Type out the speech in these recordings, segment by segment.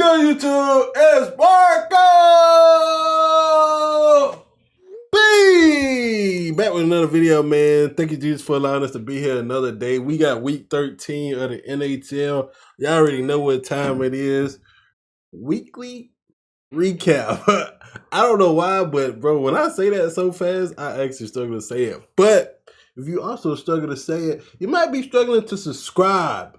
good, YouTube? It's Marco! B! Back with another video, man. Thank you, Jesus, for allowing us to be here another day. We got week 13 of the NHL. Y'all already know what time it is. Weekly recap. I don't know why, but bro, when I say that so fast, I actually struggle to say it. But if you also struggle to say it, you might be struggling to subscribe.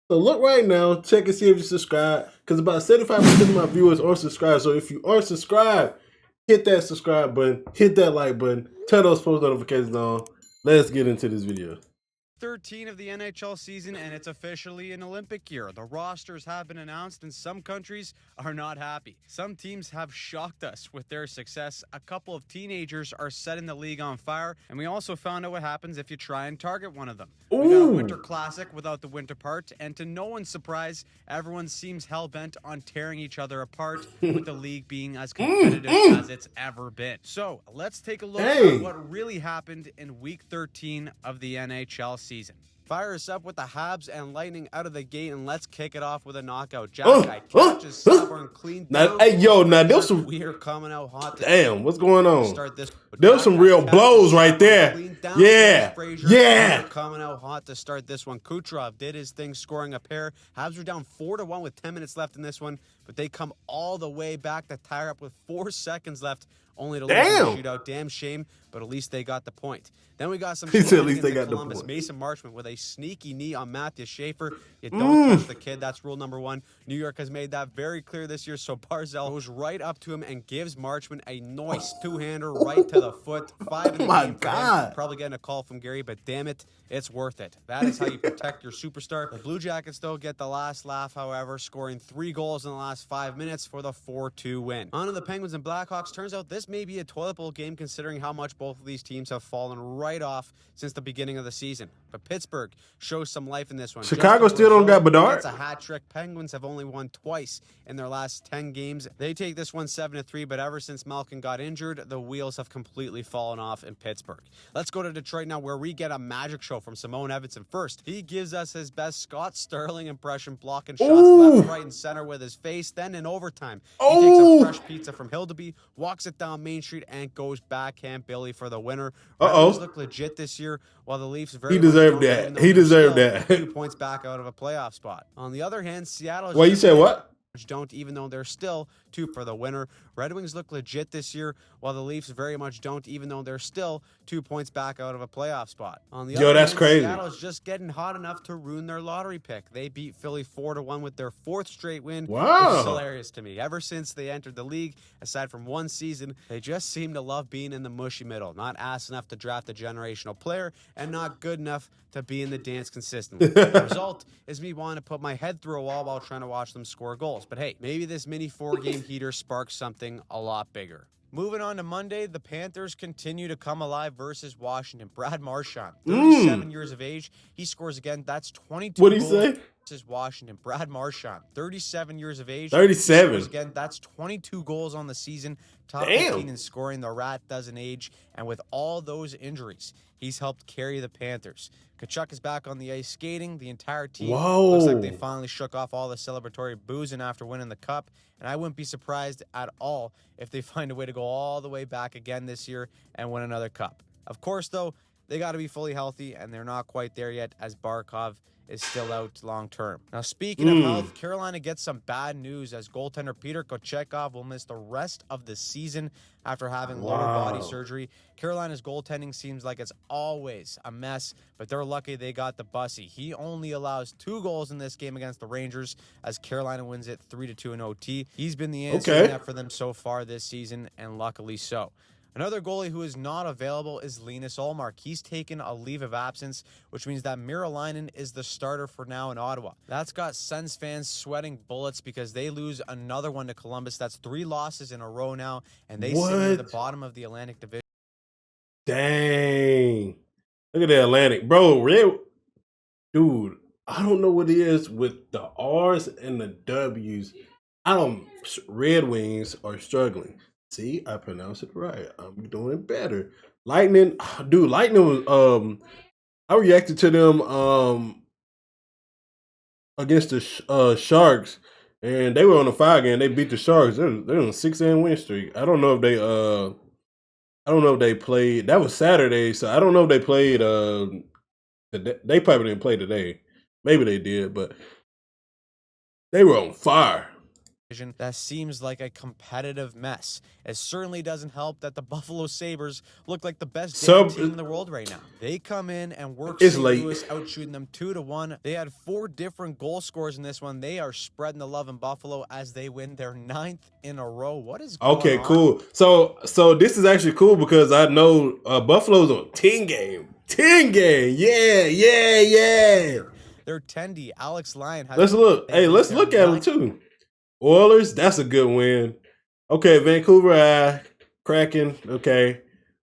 So look right now, check and see if you subscribe, because about 75% of my viewers are subscribed. So if you are subscribed, hit that subscribe button, hit that like button, turn those post notifications on. Let's get into this video. 13 of the NHL season, and it's officially an Olympic year. The rosters have been announced, and some countries are not happy. Some teams have shocked us with their success. A couple of teenagers are setting the league on fire, and we also found out what happens if you try and target one of them. Ooh. We got a winter classic without the winter part, and to no one's surprise, everyone seems hell-bent on tearing each other apart, with the league being as competitive as it's ever been. So, let's take a look at what really happened in Week 13 of the NHL season. Fire us up with the Habs and Lightning out of the gate, and let's kick it off with a knockout. Jack catches Sabres clean down. Hey, yo, now there's some. We are coming out hot. Damn, what's going on? Start this. There's some real blows right there. Yeah, yeah. Coming out hot to start this one. Kucherov did his thing, scoring a pair. Habs are down 4-1 with 10 minutes left in this one, but they come all the way back to tie up with 4 seconds left, only to lose in the shootout. Damn shame, but at least they got the point. Then we got some Columbus. Mason Marchment with a sneaky knee on Matthew Schaefer. You don't touch the kid. That's rule number one. New York has made that very clear this year, so Barzal goes right up to him and gives Marchment a nice two-hander right to the foot. 5 in the game for him. Probably getting a call from Gary, but damn it, it's worth it. That is how you protect your superstar. The Blue Jackets, though, get the last laugh, however, scoring 3 goals in the last 5 minutes for the 4-2 win. On to the Penguins and Blackhawks. Turns out this may be a toilet bowl game considering how much both of these teams have fallen right off since the beginning of the season. But Pittsburgh shows some life in this one. Chicago still don't got Bedard. It's a hat trick. Penguins have only won twice in their last 10 games. They take this one 7-3, but ever since Malkin got injured, the wheels have completely fallen off in Pittsburgh. Let's go to Detroit now, where we get a magic show from Simone Edvinsson. First, he gives us his best Scott Sterling impression, blocking shots left, right, and center with his face. Then in overtime, he takes a fresh pizza from Hildeby, walks it down Main Street, and goes backhand Billy for the winner. Ravens look legit this year, while the Leafs he deserved that. He deserved that. 2 points back out of a playoff spot. On the other hand, Seattle. Well, you said what? Don't, even though they're still 2 for the winner. Red Wings look legit this year, while the Leafs very much don't, even though they're still 2 points back out of a playoff spot. On the other hand, crazy. Seattle's just getting hot enough to ruin their lottery pick. They beat Philly 4-1 with their 4th straight win. Wow. Which is hilarious to me. Ever since they entered the league, aside from one season, they just seem to love being in the mushy middle. Not ass enough to draft a generational player, and not good enough to be in the dance consistently. The result is me wanting to put my head through a wall while trying to watch them score goals. But hey, maybe this mini 4-game heater sparks something a lot bigger. Moving on to Monday, the Panthers continue to come alive versus Washington. Brad Marchand, 37 years of age. He scores again. That's 22 What did goals. he say? Versus Washington. Brad Marchand, 37 years of age. 37. He scores again. That's 22 goals on the season. Top 15 in scoring. The Rat doesn't age. And with all those injuries, he's helped carry the Panthers. Tkachuk is back on the ice skating. The entire team looks like they finally shook off all the celebratory boozing after winning the cup. And I wouldn't be surprised at all if they find a way to go all the way back again this year and win another cup. Of course, though, they got to be fully healthy, and they're not quite there yet, as Barkov is still out long term. Now, speaking of health, Carolina gets some bad news, as goaltender Peter Kochetkov will miss the rest of the season after having lower body surgery. Carolina's goaltending seems like it's always a mess, but they're lucky they got the bussy. He only allows 2 goals in this game against the Rangers, as Carolina wins it 3-2 in OT. He's been the answer in that for them so far this season, and luckily so. Another goalie who is not available is Linus Ullmark. He's taken a leave of absence, which means that Miralainen is the starter for now in Ottawa. That's got Sens fans sweating bullets because they lose another one to Columbus. That's 3 losses in a row now, and they sit near the bottom of the Atlantic Division. Dang. Look at the Atlantic. Bro, dude, I don't know what it is with the R's and the W's. Red Wings are struggling. See, I pronounced it right. I'm doing better. Lightning, dude, Lightning was I reacted to them against the Sharks, and they were on a 5 game. They beat the Sharks. They're on a 6-game win streak. I don't know if they played. That was Saturday, so I don't know if they played. They probably didn't play today. Maybe they did, but they were on fire. That seems like a competitive mess. It certainly doesn't help that the Buffalo Sabres look like the best team in the world right now. They come in and work St. Louis, outshooting them 2-1. They had 4 different goal scorers in this one. They are spreading the love in Buffalo as they win their 9th in a row. What is going on? Okay, cool. So this is actually cool because I know Buffalo's on 10-game. 10-game. Yeah. They're 10-D. Alex Lyon has. Let's look. Hey, let's look at them too. Oilers, that's a good win. Okay, Vancouver, Kraken, okay.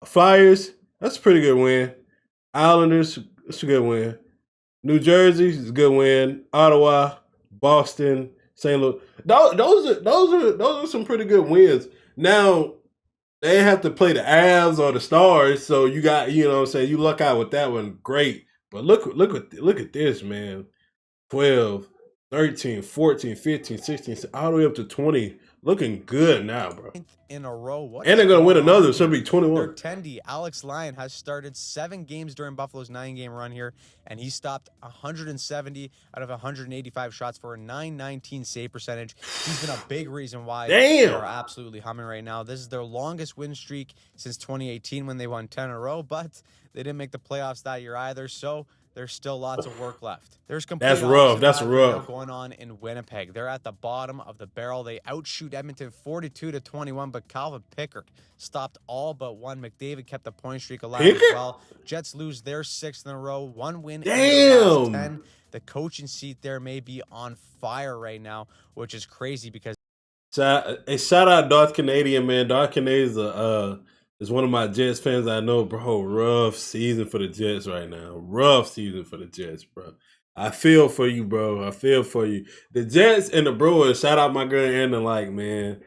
Flyers, that's a pretty good win. Islanders, that's a good win. New Jersey is a good win. Ottawa, Boston, St. Louis. Those are some pretty good wins. Now they have to play the Avs or the Stars, so you got, you know what I'm saying, you luck out with that one, great. But look at this, man. 12, 13, 14, 15, 16, all the way up to 20. Looking good now, bro. In a row. And they're going to win another, so it'll be 21. They're 10-D. Alex Lyon has started 7 games during Buffalo's 9-game run here, and he stopped 170 out of 185 shots for a .919 save percentage. He's been a big reason why they are absolutely humming right now. This is their longest win streak since 2018 when they won 10 in a row, but they didn't make the playoffs that year either, so there's still lots of work left. There's complete That's rough going on in Winnipeg. They're at the bottom of the barrel. They outshoot Edmonton 42-21, but Calvin Pickard stopped all but one. McDavid kept the point streak alive as well. Jets lose their 6th in a row. 1 win in the last 10. The coaching seat there may be on fire right now, which is crazy because shout out Darth Canadian, man. Darth Canadian is one of my Jets fans I know, bro. Rough season for the Jets right now. Rough season for the Jets, bro. I feel for you, bro. I feel for you. The Jets and the Brewers, shout out my girl Anna, like, man.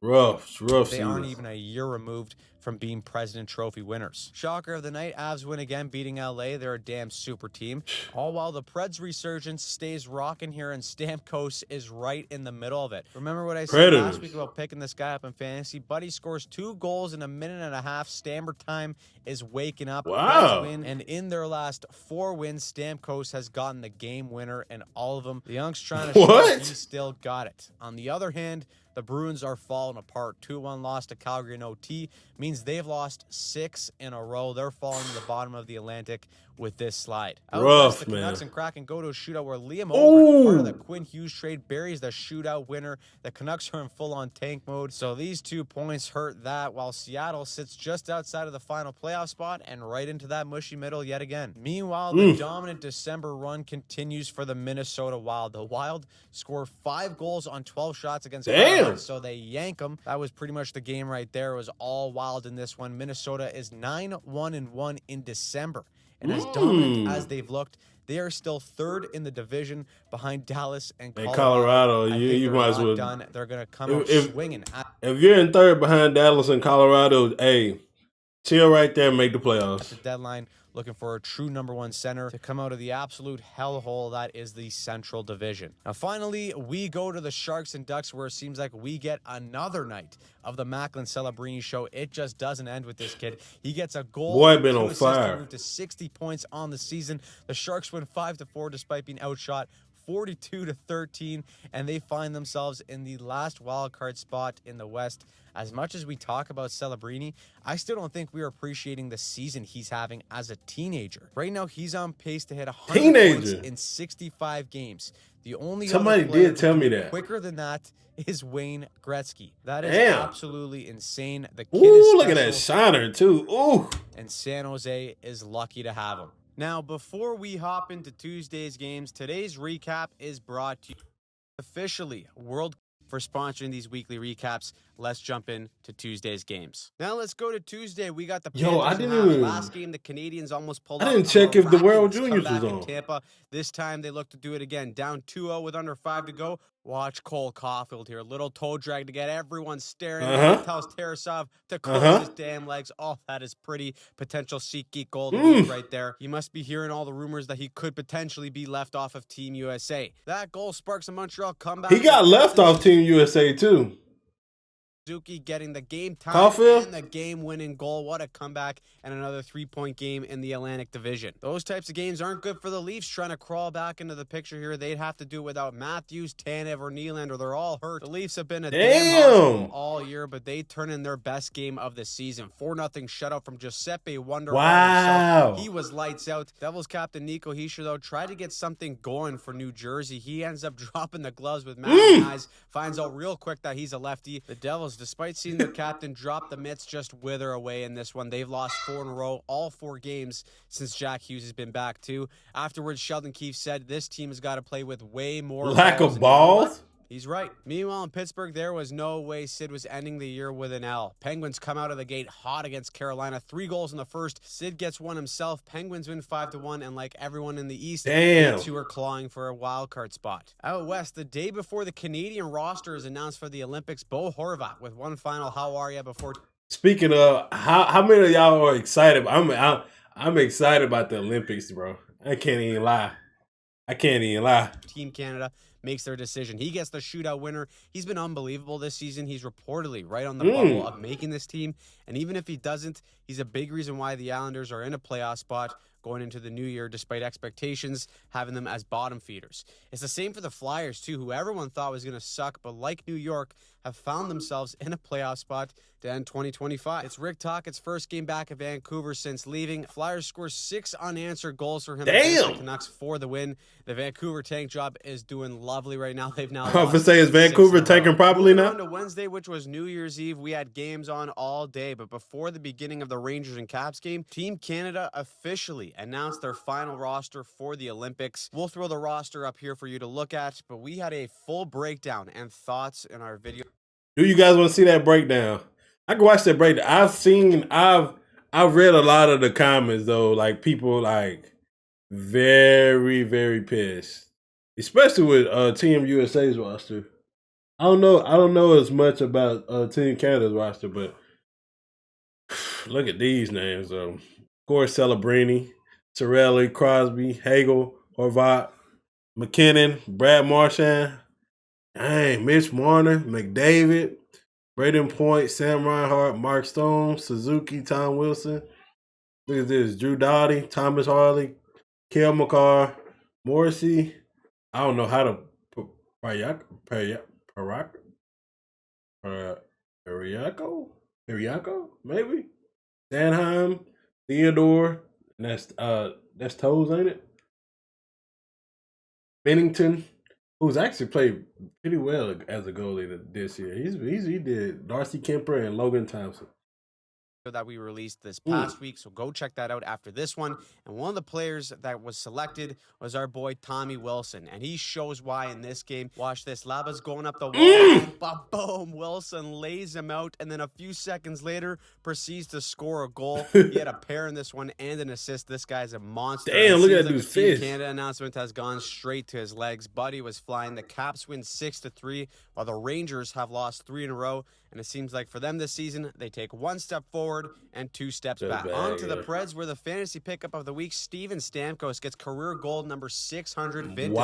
Rough they season. Aren't even a year removed from being President Trophy winners. Shocker of the night, Avs win again, beating LA. They're a damn super team. All while the Preds resurgence stays rocking here, and Stamkos is right in the middle of it. Remember what I said last week about picking this guy up in fantasy? Buddy scores 2 goals in a minute and a half. Stammer time is waking up. Wow. Win, and in their last 4 wins, Stamkos has gotten the game winner in all of them. The Young's trying to show he still got it. On the other hand, the Bruins are falling apart. 2-1 loss to Calgary in OT means they've lost 6 in a row. They're falling to the bottom of the Atlantic with this slide. Rough, the Canucks and Kraken go to a shootout where Liam Over, part of the Quinn Hughes trade, buries the shootout winner. The Canucks are in full-on tank mode, so these 2 points hurt that, while Seattle sits just outside of the final playoff spot and right into that mushy middle yet again. Meanwhile, the dominant December run continues for the Minnesota Wild. The Wild score 5 goals on 12 shots against Colorado, so they yank them. That was pretty much the game right there. It was all Wild in this one. Minnesota is 9-1-1 in December. And as dominant as they've looked, they are still 3rd in the division behind Dallas and Colorado. You might as well. Done. They're going to come out swinging. If you're in 3rd behind Dallas and Colorado, hey, chill right there and make the playoffs. At the deadline, looking for a true number 1 center to come out of the absolute hellhole that is the Central Division. Now, finally, we go to the Sharks and Ducks, where it seems like we get another night of the Macklin Celebrini show. It just doesn't end with this kid. He gets a goal. Boy, been on fire. To move to 60 points on the season. The Sharks win 5-4 despite being outshot 42-13, and they find themselves in the last wild card spot in the West. As much as we talk about Celebrini, I still don't think we are appreciating the season he's having as a teenager. Right now, he's on pace to hit 100 points in 65 games. The only somebody did tell me that quicker than that is Wayne Gretzky. That is absolutely insane. The kid is look at that shiner too. Ooh, and San Jose is lucky to have him. Now, before we hop into Tuesday's games, today's recap is brought to you officially World for sponsoring these weekly recaps. Let's jump into Tuesday's games. Now let's go to Tuesday. We got the Panthers last game. The Canadians almost pulled out. I didn't check if the World Juniors was on. Tampa. This time they look to do it again. Down 2-0 with under 5 to go. Watch Cole Caulfield here. Little toe drag to get everyone staring. Uh-huh. Tells Tarasov to close his damn legs. Oh, that is pretty. Potential SeatGeek goal of the week right there. You must be hearing all the rumors that he could potentially be left off of Team USA. That goal sparks a Montreal comeback. He got left off Team USA too. Suzuki getting the game time Caulfield? and the game-winning goal. What a comeback and another 3-point game in the Atlantic Division. Those types of games aren't good for the Leafs trying to crawl back into the picture here. They'd have to do it without Matthews, Tanev, or Nylander. They're all hurt. The Leafs have been a damn hospital all year, but they turn in their best game of the season. 4-0 shutout from Giuseppe Wonderwall. Wow. He was lights out. Devils captain Nico Hischier, though, tried to get something going for New Jersey. He ends up dropping the gloves with Matty Eyes. Finds out real quick that he's a lefty. The Devils, despite seeing their captain drop the mitts, just wither away in this one. They've lost 4 in a row, all 4 games since Jack Hughes has been back too. Afterwards, Sheldon Keefe said this team has got to play with way more lack balls. of balls. He's right. Meanwhile, in Pittsburgh, there was no way Sid was ending the year with an L. Penguins come out of the gate hot against Carolina. 3 goals in the first. Sid gets one himself. Penguins win 5-1, and like everyone in the East, the two are clawing for a wild card spot. Out west, the day before the Canadian roster is announced for the Olympics, Bo Horvat with one final "How are ya?" before. Speaking of, how many of y'all are excited? I'm excited about the Olympics, bro. I can't even lie. Team Canada makes their decision. He gets the shootout winner. He's been unbelievable this season. He's reportedly right on the bubble of making this team. And even if he doesn't, he's a big reason why the Islanders are in a playoff spot going into the new year, despite expectations having them as bottom feeders. It's the same for the Flyers, too, who everyone thought was going to suck, but like New York, have found themselves in a playoff spot to end 2025. It's Rick Tocchet's first game back at Vancouver since leaving. Flyers score 6 unanswered goals for him against the Canucks for the win. The Vancouver tank job is doing lovely right now. They've now I was say, is Vancouver tanking properly now? On to Wednesday, which was New Year's Eve, we had games on all day, but before the beginning of the Rangers and Caps game, Team Canada officially announced their final roster for the Olympics. We'll throw the roster up here for you to look at, but we had a full breakdown and thoughts in our video. Do you guys want to see that breakdown? I can watch that breakdown. I've read a lot of the comments though, like people like very, very pissed. Especially with Team USA's roster. I don't know as much about Team Canada's roster, but look at these names though. Of course, Celebrini, Torelli, Crosby, Hagel, Horvat, McKinnon, Brad Marchand. Dang, Mitch Marner, McDavid, Braden Point, Sam Reinhart, Mark Stone, Suzuki, Tom Wilson. Look at this. Drew Doughty, Thomas Harley, Cale Makar, Morrissey. I don't know how to Periaco, maybe. Sanheim, Theodore. And that's Toes, ain't it? Bennington, who's actually played pretty well as a goalie this year. He did Darcy Kemper and Logan Thompson. That we released this past week, so go check that out after this one. And one of the players that was selected was our boy Tommy Wilson, and he shows why in this game. Watch this. Laba's going up the wall. Boom. Wilson lays him out, and then a few seconds later proceeds to score a goal. He had a pair in this one and an assist. This guy's a monster. Damn, look at that dude's fist. The Canada announcement has gone straight to his legs. Buddy was flying. The Caps win 6-3, while the Rangers have lost 3 in a row. And it seems like for them this season, they take 1 step forward and 2 steps back. On to the Preds, where the fantasy pickup of the week, Steven Stamkos gets career goal number 600 vintage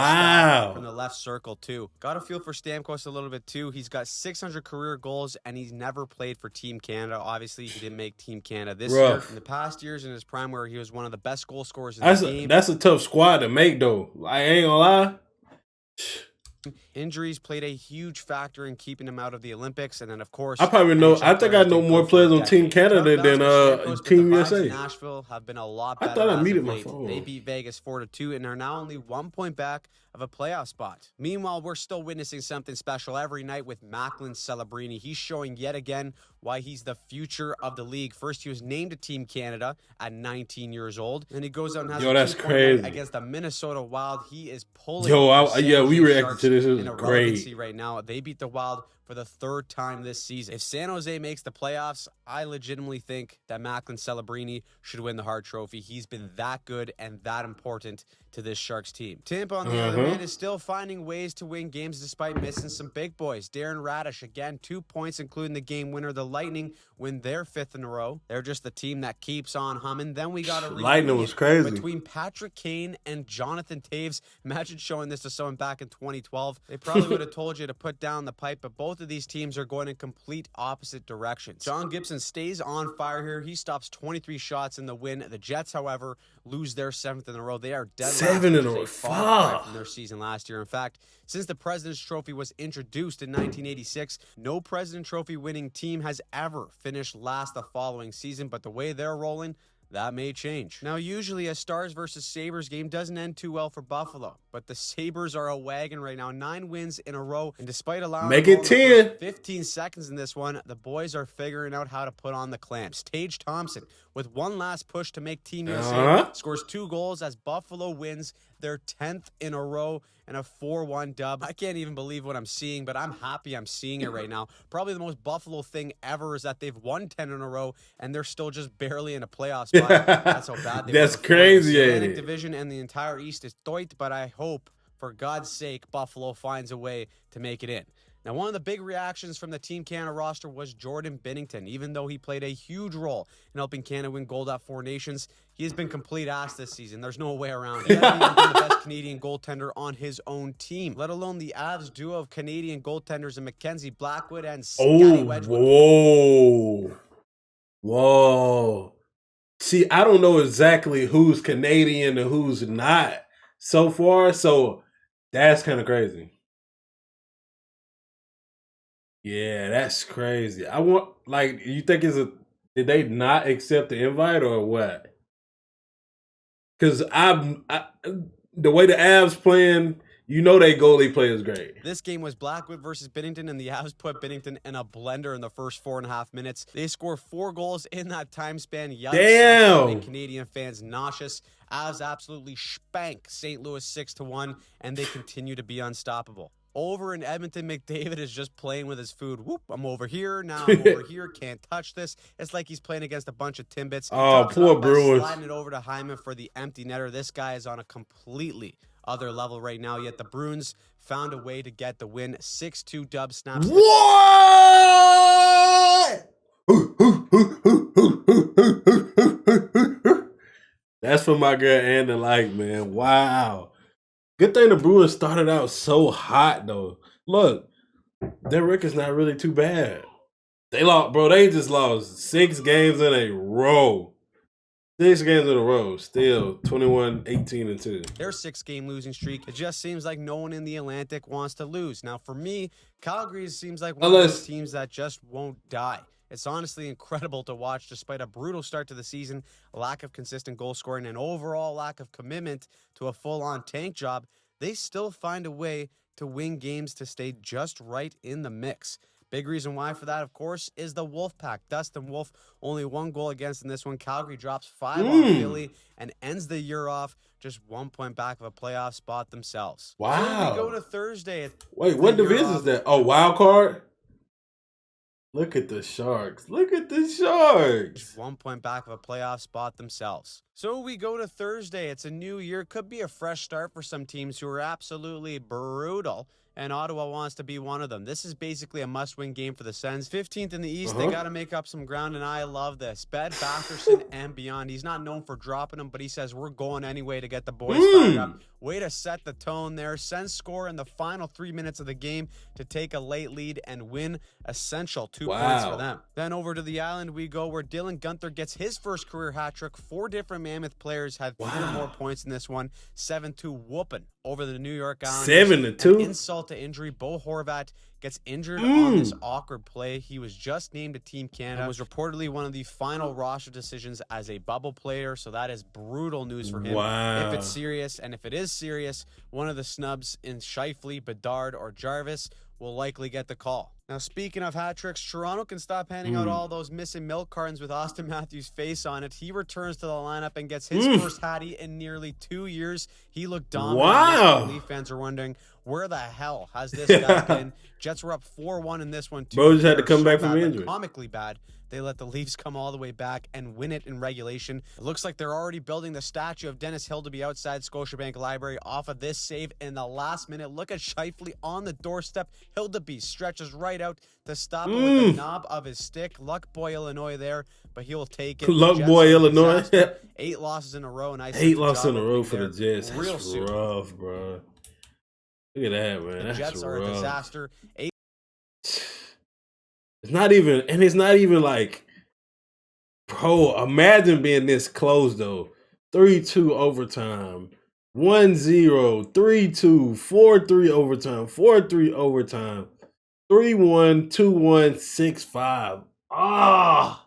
from the left circle, too. Got a feel for Stamkos a little bit, too. He's got 600 career goals, and he's never played for Team Canada. Obviously, he didn't make Team Canada this year. In the past years in his prime, where he was one of the best goal scorers in the game. That's a tough squad to make, though. I ain't gonna lie. Injuries played a huge factor in keeping him out of the Olympics, and then of course I think I know more players on Team Canada than Team USA. Nashville have been a lot better. I thought I muted my phone. They beat Vegas 4-2 and are now only 1 point back of a playoff spot. Meanwhile, we're still witnessing something special every night with Macklin Celebrini. He's showing yet again why he's the future of the league. First, he was named to Team Canada at 19 years old, and he goes out and has that's crazy against the Minnesota Wild. He is pulling. We reacted to this. It was great. Right now, they beat the Wild for the 3rd time this season. If San Jose makes the playoffs, I legitimately think that Macklin Celebrini should win the Hart Trophy. He's been that good and that important to this Sharks team. Tampa, on the other hand, is still finding ways to win games despite missing some big boys. Darren Radish, again, 2 points, including the game winner. The Lightning win their 5th in a row. They're just the team that keeps on humming. Then we got a Lightning was crazy between Patrick Kane and Jonathan Toews. Imagine showing this to someone back in 2012. They probably would have told you to put down the pipe, but both of these teams are going in complete opposite directions. John Gibson stays on fire here. He stops 23 shots in the win. The Jets, however, lose their 7th in a row. They are dead last. 7 in a row. From their season last year. In fact, since the President's Trophy was introduced in 1986, no President's Trophy winning team has ever finished last the following season, but the way they're rolling, that may change. Now, usually a Stars versus Sabres game doesn't end too well for Buffalo, but the Sabres are a wagon right now. 9 wins in a row, and despite allowing make it 10. 15 seconds in this one, the boys are figuring out how to put on the clamps. Tage Thompson, with one last push to make Team USA, scores 2 goals as Buffalo wins their 10th in a row and a 4-1 dub. I can't even believe what I'm seeing, but I'm happy I'm seeing it right now. Probably the most Buffalo thing ever is that they've won 10 in a row and they're still just barely in a playoff spot. That's how bad they That's were. crazy. The Atlantic Division and the entire East is doit, but I hope, for God's sake, Buffalo finds a way to make it in. Now, one of the big reactions from the Team Canada roster was Jordan Binnington. Even though he played a huge role in helping Canada win gold at 4 Nations, he has been complete ass this season. There's no way around it. He hasn't even been the best Canadian goaltender on his own team, let alone the Avs duo of Canadian goaltenders in Mackenzie Blackwood and Scotty Wedgwood. Whoa. See, I don't know exactly who's Canadian and who's not so far, so that's kind of crazy. Yeah, that's crazy. I want, like, you think did they not accept the invite or what? Because the way the Avs playing, you know they goalie play is great. This game was Blackwood versus Binnington, and the Avs put Binnington in a blender in the first 4.5 minutes. They score 4 goals in that time span. Yikes. Damn. Canadian fans nauseous. Avs absolutely spank St. Louis 6-1, and they continue to be unstoppable. Over in Edmonton, McDavid is just playing with his food. Whoop, I'm over here. Now I'm over here. Can't touch this. It's like he's playing against a bunch of Timbits. Oh, poor Bruins. Sliding it over to Hyman for the empty netter. This guy is on a completely other level right now, yet the Bruins found a way to get the win. 6-2 dub snaps. What? That's for my girl and the like, man. Wow. Good thing the Bruins started out so hot, though. Look, their record's not really too bad. They lost, bro. They just lost 6 games in a row. 6 games in a row. Still 21-18-2. Their 6-game losing streak. It just seems like no one in the Atlantic wants to lose. Now, for me, Calgary seems like one of those teams that just won't die. It's honestly incredible to watch despite a brutal start to the season, a lack of consistent goal scoring, and overall lack of commitment to a full-on tank job. They still find a way to win games to stay just right in the mix. Big reason why for that, of course, is the Wolfpack. Dustin Wolf, only 1 goal against in this one. Calgary drops 5 on Philly and ends the year off just 1 point back of a playoff spot themselves. Wow. So we go to Thursday. Wait, what division is that? Oh, wild card? Look at the Sharks. Look at the Sharks. 1 point back of a playoff spot themselves. So we go to Thursday. It's a new year. Could be a fresh start for some teams who are absolutely brutal, and Ottawa wants to be one of them. This is basically a must-win game for the Sens. 15th in the East, they got to make up some ground, and I love this. Ben Batherson and beyond. He's not known for dropping them, but he says we're going anyway to get the boys fired up. Way to set the tone there. Sens score in the final 3 minutes of the game to take a late lead and win. Essential 2 points for them. Then over to the island we go, where Dylan Guenther gets his first career hat trick. 4 different Mammoth players had 3 or more points in this one. 7-2 whooping over the New York Islanders. 7-2. Insult to injury. Bo Horvat gets injured on this awkward play. He was just named to Team Canada and was reportedly one of the final roster decisions as a bubble player, so that is brutal news for him. If it's serious, and if it is serious, one of the snubs in Scheifele, Bedard, or Jarvis will likely get the call. Now, speaking of hat tricks, Toronto can stop handing out all those missing milk cartons with Austin Matthews' face on it. He returns to the lineup and gets his first hattie in nearly 2 years. He looked dominant. Wow. Leaf fans are wondering, where the hell has this guy been? Jets were up 4-1 in this one, too. Bro just had to come back from injury. Comically bad They let the Leafs come all the way back and win it in regulation. It looks like they're already building the statue of Dennis Hildeby outside Scotiabank Library off of this save in the last minute. Look at Scheifele on the doorstep. Hildeby stretches right out to stop it with the knob of his stick. Luck boy Illinois there, but he will take it. Luck boy Illinois. 8 losses in a row, and 8 losses in a row for the Jets. That's real soon. Rough, bro. Look at that, man. The Jets are a disaster. It's not even like, bro, imagine being this close, though. 3-2 overtime, 1-0, 3-2, 4-3 overtime, 4-3 overtime, 3-1, 2-1, 6-5. Ah,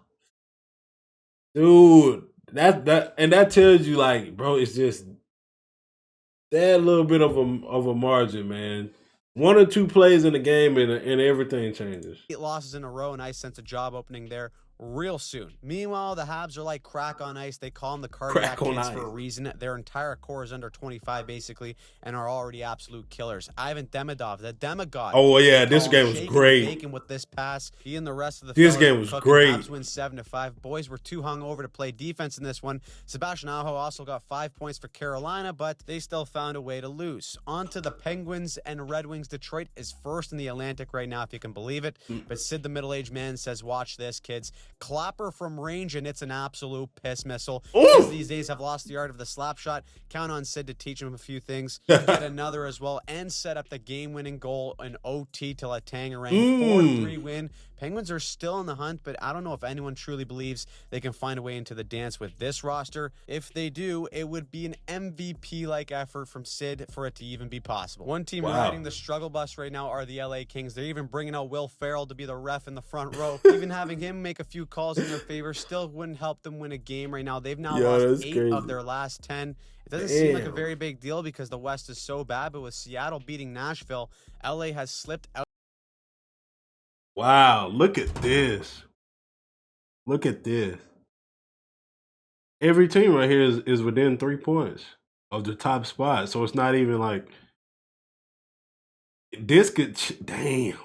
dude, that tells you, like, bro, it's just that little bit of a margin, man. 1 or 2 plays in the game and everything changes. 8 losses in a row, and I sense a job opening there real soon. Meanwhile, the Habs are like crack on ice. They call them the cardiac kids for a reason. Their entire core is under 25 basically and are already absolute killers. Ivan Demidov, the demigod. Oh yeah, this game was great. Making with this pass, he and the rest of the this game was great. Habs win 7-5. Boys were too hungover to play defense in this one. Sebastian Aho also got 5 points for Carolina, but they still found a way to lose. On to the Penguins and Red Wings. Detroit is first in the Atlantic right now, if you can believe it. But Sid, the middle-aged man, says, "Watch this, kids. Clapper from range, and it's an absolute piss missile." Kids these days have lost the art of the slap shot. Count on Sid to teach him a few things. Get another as well, and set up the game-winning goal in OT to Letang. 4-3 win. Penguins are still in the hunt, but I don't know if anyone truly believes they can find a way into the dance with this roster. If they do, it would be an MVP-like effort from Sid for it to even be possible. One team riding the struggle bus right now are the LA Kings. They're even bringing out Will Ferrell to be the ref in the front row. Even having him make a few calls in their favor still wouldn't help them win a game right now. They've now lost 8 of their last 10. It doesn't seem like a very big deal because the West is so bad, but with Seattle beating Nashville, LA has slipped out. Wow, look at this. Look at this. Every team right here is within 3 points of the top spot. So it's not even like this could damn.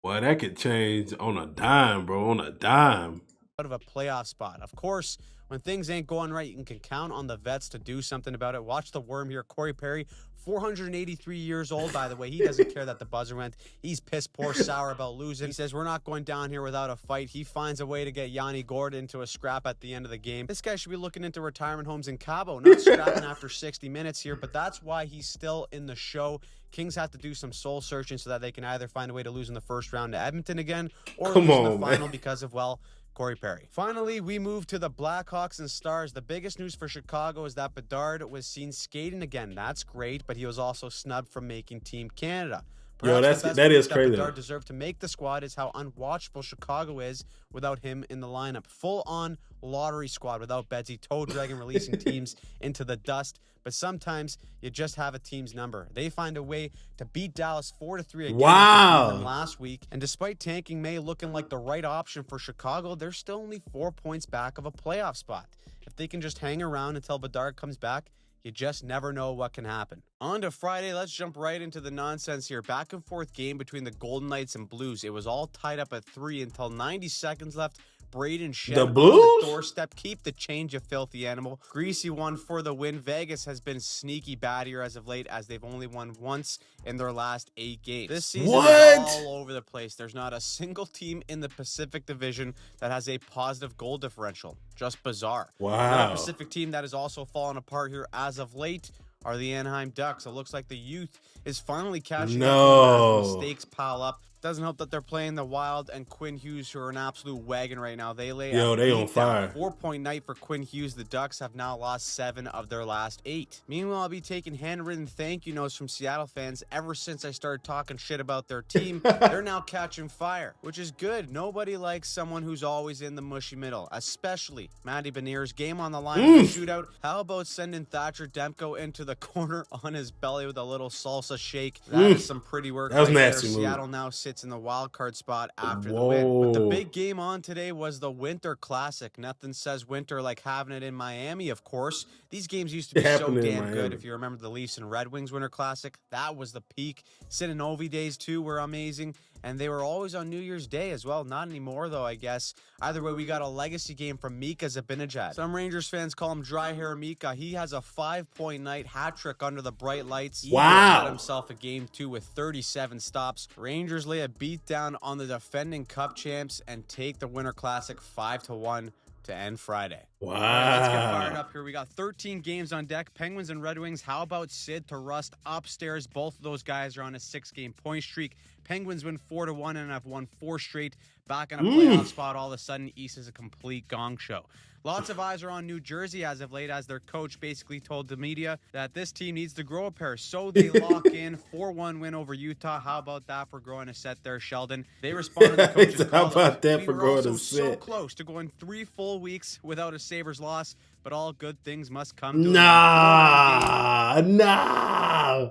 Well, that could change on a dime, bro. On a dime. Out of a playoff spot. Of course, when things ain't going right, you can count on the vets to do something about it. Watch the worm here. Corey Perry, 483 years old, by the way. He doesn't care that the buzzer went. He's piss poor sour about losing. He says, we're not going down here without a fight. He finds a way to get Yanni Gordon into a scrap at the end of the game. This guy should be looking into retirement homes in Cabo, not scrapping after 60 minutes here, but that's why he's still in the show. Kings have to do some soul searching so that they can either find a way to lose in the first round to Edmonton again or lose in the final because of, well, Corey Perry. Finally, we move to the Blackhawks and Stars. The biggest news for Chicago is that Bedard was seen skating again. That's great, but he was also snubbed from making Team Canada. Perhaps that is crazy. Bedard deserved to make the squad is how unwatchable Chicago is without him in the lineup. Full-on lottery squad without Bedsy, toe dragging, releasing teams into the dust. But sometimes you just have a team's number. They find a way to beat Dallas 4-3 again last week. And despite tanking May looking like the right option for Chicago, they're still only 4 points back of a playoff spot. If they can just hang around until Bedard comes back, you just never know what can happen. On to Friday, let's jump right into the nonsense here. Back and forth game between the Golden Knights and Blues. It was all tied up at 3 until 90 seconds left. Braden Shen the Blues? On the doorstep. Keep the change, you filthy animal. Greasy won for the win. Vegas has been sneaky bad here as of late, as they've only won once in their last 8 games. This season is all over the place. There's not a single team in the Pacific Division that has a positive goal differential. Just bizarre. Wow. Another Pacific team that has also fallen apart here as of late are the Anaheim Ducks. It looks like the youth is finally catching up as mistakes pile up. Doesn't help that they're playing the Wild and Quinn Hughes, who are an absolute wagon right now. They lay they on fire. 4-point night for Quinn Hughes. The Ducks have now lost 7 of their last 8. Meanwhile, I'll be taking handwritten thank you notes from Seattle fans ever since I started talking shit about their team. They're now catching fire, which is good. Nobody likes someone who's always in the mushy middle, especially Matty Beniers. Game on the line in the shootout. How about sending Thatcher Demko into the corner on his belly with a little salsa shake? That is some pretty work. That was nasty move. Seattle now sits in the wild card spot after the win. But the big game on today was the Winter Classic. Nothing says winter like having it in Miami, of course. These games used to be so damn good. If you remember the Leafs and Red Wings Winter Classic, that was the peak. Sid and Ovi days too were amazing. and they were always on New Year's Day as well. Not anymore, though, I guess. Either way, we got a legacy game from Mika Zibanejad. Some Rangers fans call him Dry Hair Mika. He has a 5-point night hat trick under the bright lights. Wow. Had himself a game 2 with 37 stops. Rangers lay a beat down on the defending Cup champs and take the Winter Classic 5-1 to end Friday. Wow. All right, let's get fired up here. We got 13 games on deck. Penguins and Red Wings. How about Sid to Rust upstairs? Both of those guys are on a 6-game point streak. Penguins win 4-1 and have won 4 straight. Back in a playoff spot, all of a sudden, East is a complete gong show. Lots of eyes are on New Jersey as of late, as their coach basically told the media that this team needs to grow a pair. So they lock in 4-1 win over Utah. How about that for growing a set there, Sheldon? They responded to the coach's call. How about that for growing a set? So close to going 3 full weeks without a Sabres loss, but all good things must come to an end.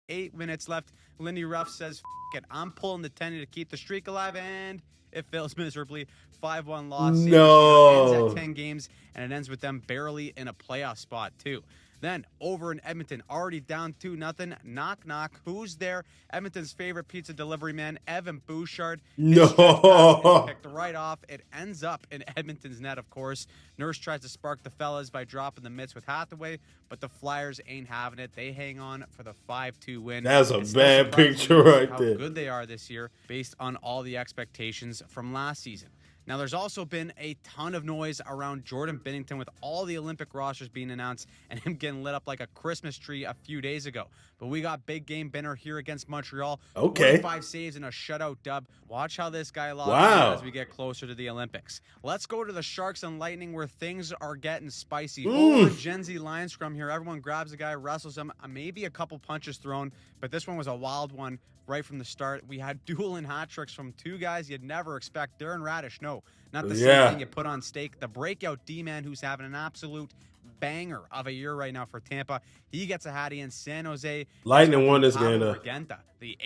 8 minutes left. Lindy Ruff says, F it, I'm pulling the 10 to keep the streak alive, and it fails miserably. 5-1 loss. No. Ends at 10 games, and it ends with them barely in a playoff spot, too. Then, over in Edmonton, already down 2-0. Knock, knock. Who's there? Edmonton's favorite pizza delivery man, Evan Bouchard. No. Picked right off. It ends up in Edmonton's net, of course. Nurse tries to spark the fellas by dropping the mitts with Hathaway, but the Flyers ain't having it. They hang on for the 5-2 win. That's a bad picture right how there. How good they are this year based on all the expectations from last season. Now, there's also been a ton of noise around Jordan Binnington with all the Olympic rosters being announced and him getting lit up like a Christmas tree a few days ago. But we got big game Binner here against Montreal. Okay. 5 saves and a shutout dub. Watch how this guy locks as we get closer to the Olympics. Let's go to the Sharks and Lightning where things are getting spicy. Full on Gen Z line scrum here. Everyone grabs a guy, wrestles him. Maybe a couple punches thrown, but this one was a wild one. Right from the start, we had dueling hat tricks from 2 guys you'd never expect. Darren Radish, no, not the same thing you put on steak. The breakout D-man who's having an absolute banger of a year right now for Tampa. He gets a hattie in San Jose. Lightning won this game, though. The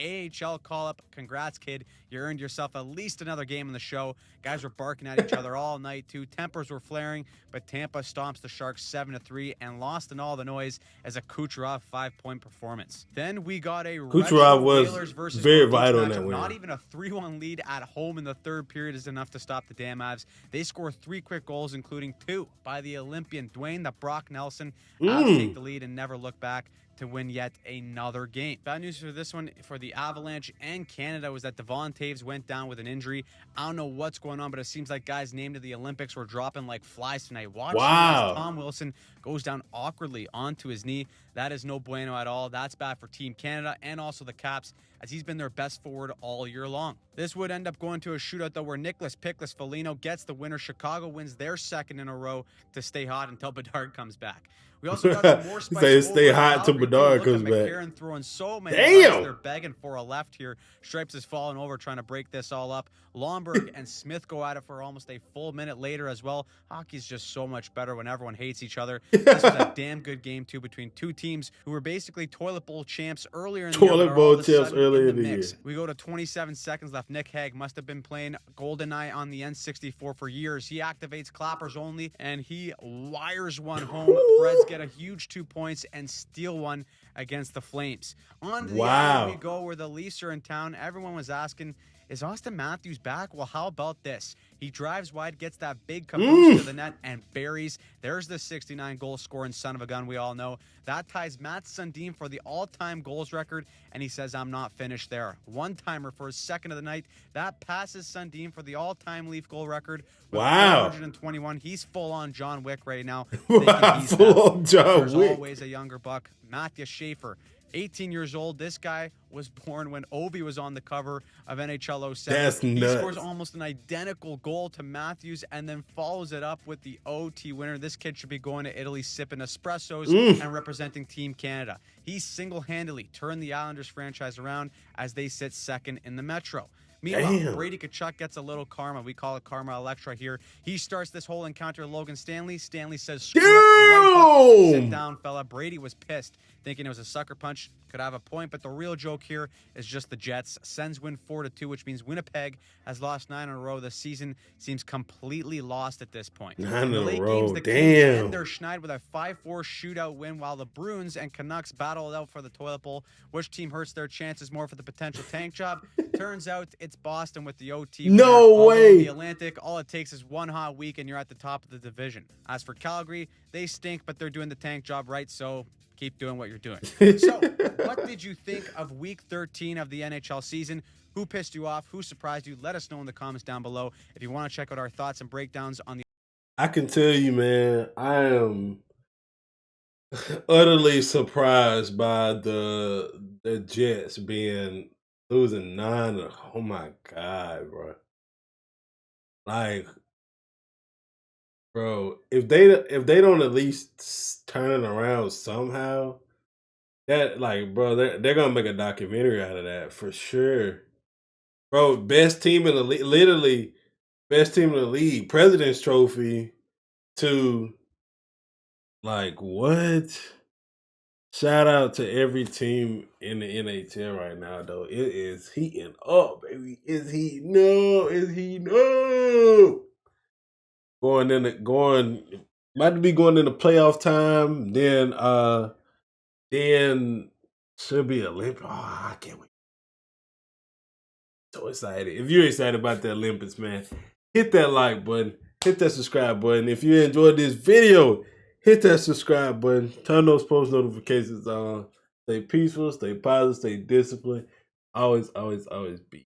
AHL call-up. Congrats, kid. You earned yourself at least another game in the show. Guys were barking at each other all night, too. Tempers were flaring, but Tampa stomps the Sharks 7-3 and lost in all the noise as a Kucherov 5-point performance. Then we got a Kucherov was very vital in that win. Not even a 3-1 lead at home in the third period is enough to stop the damn Avs. They score 3 quick goals, including 2 by the Olympian Dwayne the Brock Nelson. Avs take the lead and never look back to win yet another game. Bad news for this one for the Avalanche and Canada was that Devon Taves went down with an injury. I don't know what's going on, but it seems like guys named to the Olympics were dropping like flies tonight. Watch as Tom Wilson goes down awkwardly onto his knee. That is no bueno at all. That's bad for Team Canada and also the Caps, as he's been their best forward all year long. This would end up going to a shootout, though, where Nicholas Pickles Foligno gets the winner. Chicago wins their second in a row to stay hot until Bedard comes back. We also got some more spice. Stay hot until Bedard comes back. McCarron throwing so many runs, they're begging for a left here. Stripes is falling over trying to break this all up. Lomberg and Smith go at it for almost a full minute later as well. Hockey's just so much better when everyone hates each other. This was a damn good game, too, between 2 teams who were basically toilet bowl champs earlier in the year. Toilet bowl champs earlier in the year. We go to 27 seconds left. Nick Hague must have been playing GoldenEye on the N64 for years. He activates clappers only, and he wires one home. Preds get a huge 2 points and steal one against the Flames. On to the end we go where the Leafs are in town. Everyone was asking, is Austin Matthews back? Well, how about this? He drives wide, gets that big caboose to the net, and buries. There's the 69-goal scoring son of a gun we all know. That ties Matt Sundin for the all-time goals record, and he says, I'm not finished there. One-timer for his second of the night. That passes Sundin for the all-time Leaf goal record with 121. He's full-on John Wick right now. Full-on John Wick. There's always a younger buck. Matthew Schaefer, 18 years old. This guy was born when Ovi was on the cover of NHL 07. That's nuts. He scores almost an identical goal to Matthews and then follows it up with the OT winner. This kid should be going to Italy sipping espressos and representing Team Canada. He single-handedly turned the Islanders franchise around as they sit second in the Metro. Meanwhile, Brady Tkachuk gets a little karma. We call it Karma Electra here. He starts this whole encounter with Logan Stanley. Stanley says, screw it, sit down, fella. Brady was pissed, thinking it was a sucker punch. Could have a point, but the real joke here is just the Jets. Sens win 4-2, which means Winnipeg has lost 9 in a row. The season seems completely lost at this point. 9 in a late row, games, the Kings end their schneid with a 5-4 shootout win, while the Bruins and Canucks battle it out for the toilet bowl. Which team hurts their chances more for the potential tank job? It's Turns out it's Boston with the OT winner. No Although in the way. Atlantic, all it takes is one hot week and you're at the top of the division. As for Calgary, they stink, but they're doing the tank job right, so keep doing what you're doing. So, what did you think of Week 13 of the NHL season? Who pissed you off? Who surprised you? Let us know in the comments down below. If you want to check out our thoughts and breakdowns on the... I can tell you, man, I am utterly surprised by the Jets being losing 9. Oh my god, bro! Like, bro, if they don't at least turn it around somehow, that like, bro, they're gonna make a documentary out of that for sure, bro. Best team in the league, literally best team in the league, President's Trophy to like what? Shout out to every team in the NHL right now, though. It is heating up, baby. It's heating up. It's heating up. About to be going into playoff time. Then should be Olympic. Oh, I can't wait. So excited. If you're excited about the Olympics, man, hit that like button. Hit that subscribe button. If you enjoyed this video, hit that subscribe button. Turn those post notifications on. Stay peaceful, stay positive, stay disciplined. Always, always, always be.